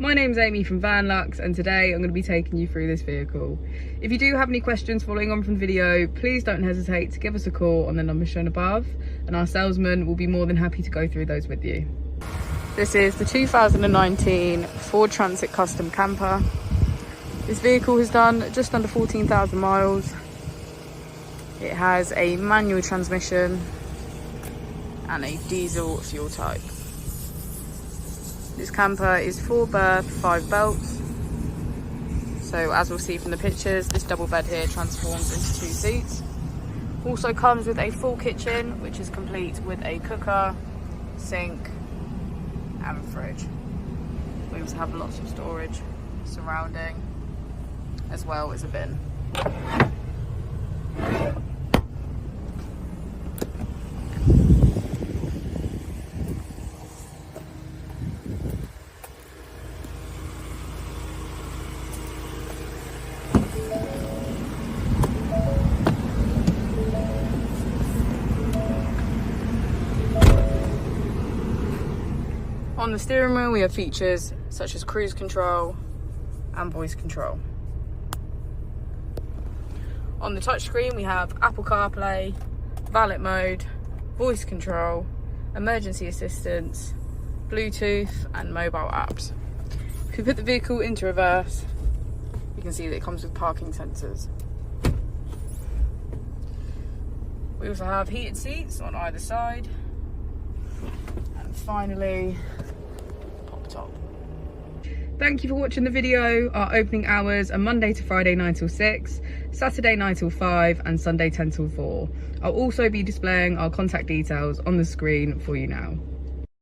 My name's Amy from Vanlux, and today I'm going to be taking you through this vehicle. If you do have any questions following on from the video, please don't hesitate to give us a call on the number shown above, and our salesman will be more than happy to go through those with you. This is the 2019 Ford Transit Custom Camper. This vehicle has done just under 14,000 miles. It has a manual transmission and a diesel fuel type. This camper is 4 berth, 5 belts. So as we'll see from the pictures, this double bed here transforms into 2 seats. Also comes with a full kitchen, which is complete with a cooker, sink and fridge. We also have lots of storage surrounding, as well as a bin. On the steering wheel, we have features such as cruise control and voice control. On the touchscreen, we have Apple CarPlay, valet mode, voice control, emergency assistance, Bluetooth and mobile apps. If we put the vehicle into reverse, you can see that it comes with parking sensors. We also have heated seats on either side. And finally, pop top. Thank you for watching the video. Our opening hours are Monday to Friday 9 till 6, Saturday 9 till 5 and Sunday 10 till 4. I'll also be displaying our contact details on the screen for you now.